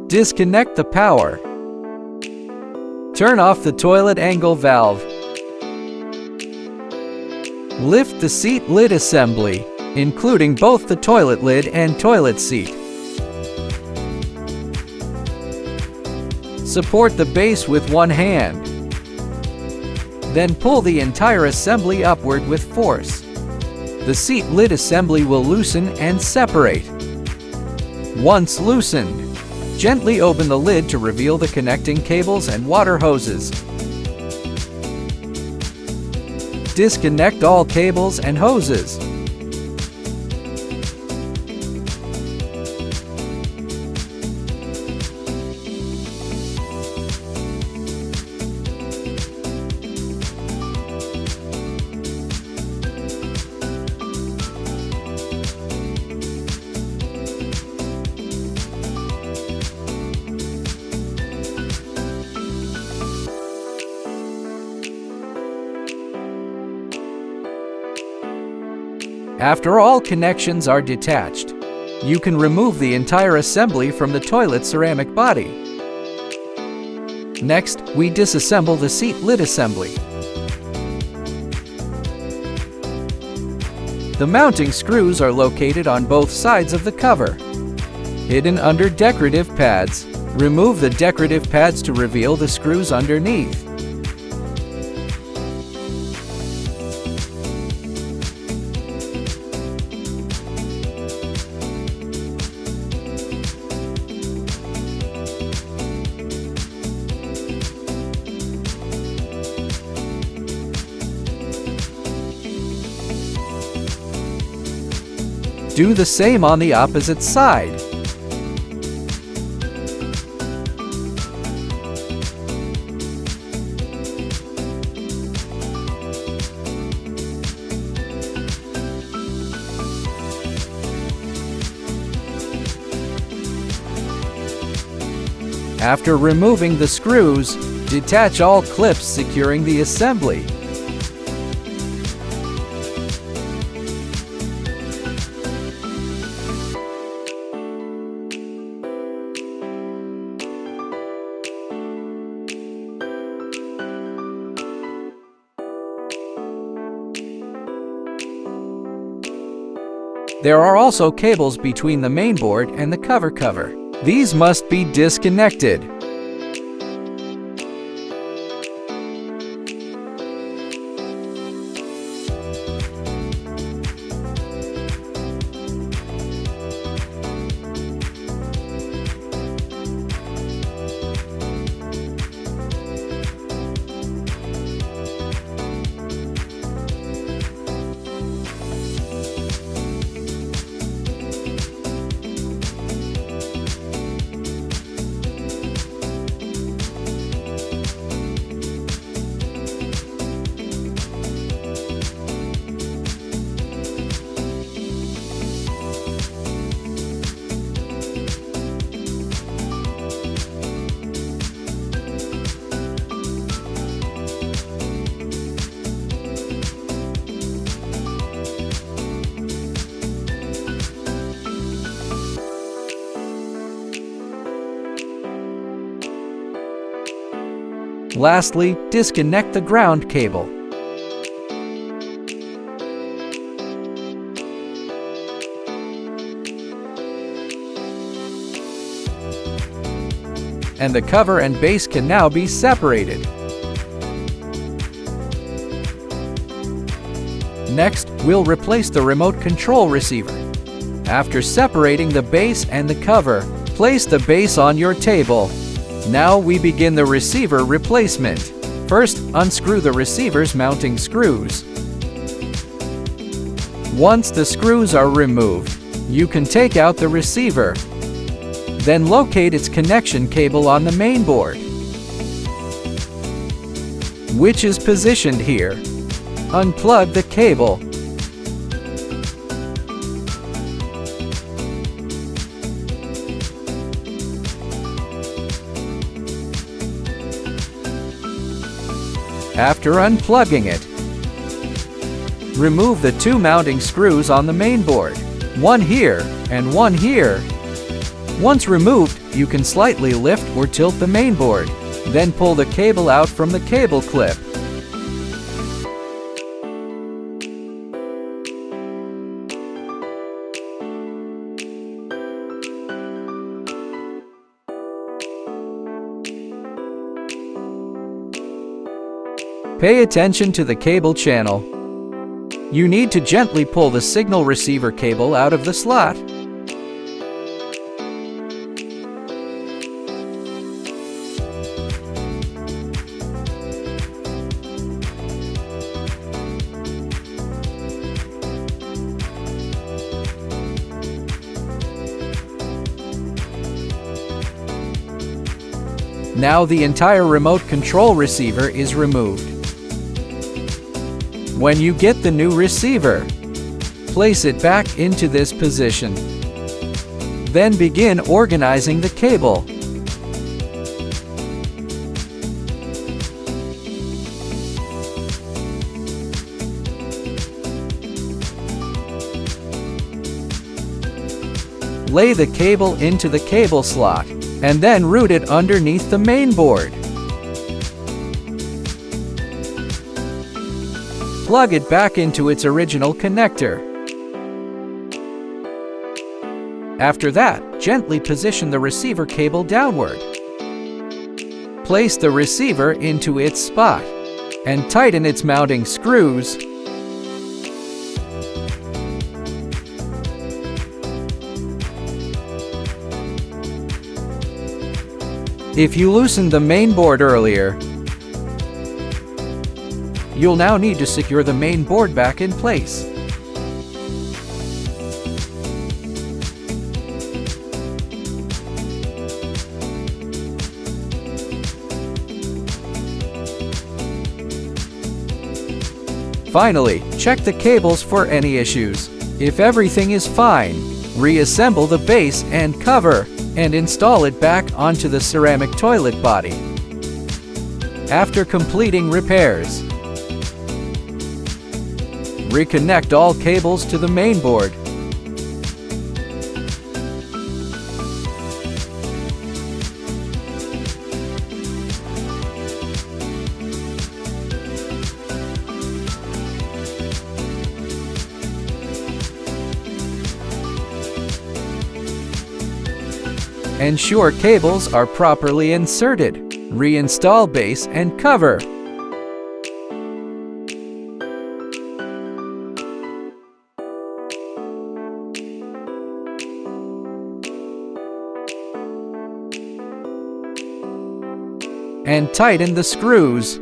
Disconnect the power. Turn off the toilet angle valve. Lift the seat lid assembly, including both the toilet lid and toilet seat. Support the base with one hand. Then pull the entire assembly upward with force. The seat lid assembly will loosen and separate. Once loosened, gently open the lid to reveal the connecting cables and water hoses. Disconnect all cables and hoses. After all connections are detached, you can remove the entire assembly from the toilet ceramic body. Next, we disassemble the seat lid assembly. The mounting screws are located on both sides of the cover. Hidden under decorative pads, remove the decorative pads to reveal the screws underneath. Do the same on the opposite side. After removing the screws, detach all clips securing the assembly. There are also cables between the mainboard and the cover. These must be disconnected. Lastly, disconnect the ground cable. And the cover and base can now be separated. Next, we'll replace the remote control receiver. After separating the base and the cover, place the base on your table. Now we begin the receiver replacement. First, unscrew the receiver's mounting screws. Once the screws are removed, you can take out the receiver. Then locate its connection cable on the mainboard, which is positioned here. Unplug the cable. After unplugging it, remove the two mounting screws on the mainboard, one here and one here. Once removed, you can slightly lift or tilt the mainboard. Then pull the cable out from the cable clip. Pay attention to the cable channel. You need to gently pull the signal receiver cable out of the slot. Now the entire remote control receiver is removed. When you get the new receiver, place it back into this position. Then begin organizing the cable. Lay the cable into the cable slot, and then route it underneath the mainboard. Plug it back into its original connector. After that, gently position the receiver cable downward. Place the receiver into its spot and tighten its mounting screws. If you loosened the mainboard earlier, you'll now need to secure the mainboard back in place. Finally, check the cables for any issues. If everything is fine, reassemble the base and cover and install it back onto the ceramic toilet body. After completing repairs, reconnect all cables to the mainboard. Ensure cables are properly inserted. Reinstall base and cover. And tighten the screws.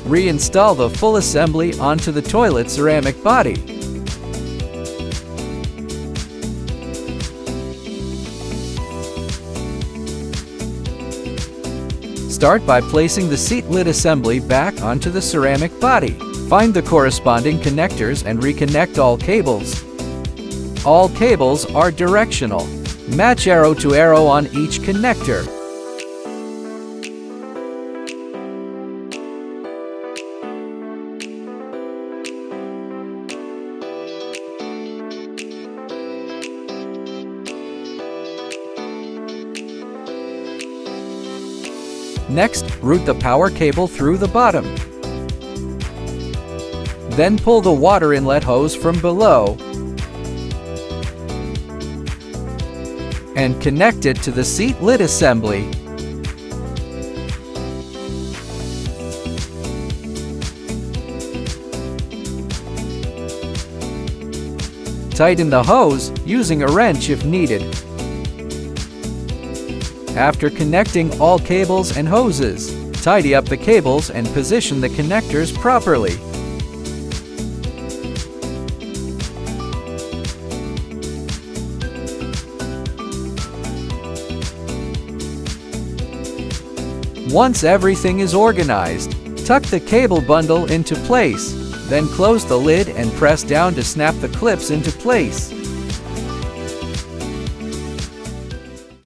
Reinstall the full assembly onto the toilet ceramic body. Start by placing the seat lid assembly back onto the ceramic body. Find the corresponding connectors and reconnect all cables. All cables are directional. Match arrow to arrow on each connector. Next, route the power cable through the bottom. Then pull the water inlet hose from below and connect it to the seat lid assembly. Tighten the hose using a wrench if needed. After connecting all cables and hoses, tidy up the cables and position the connectors properly. Once everything is organized, tuck the cable bundle into place, then close the lid and press down to snap the clips into place.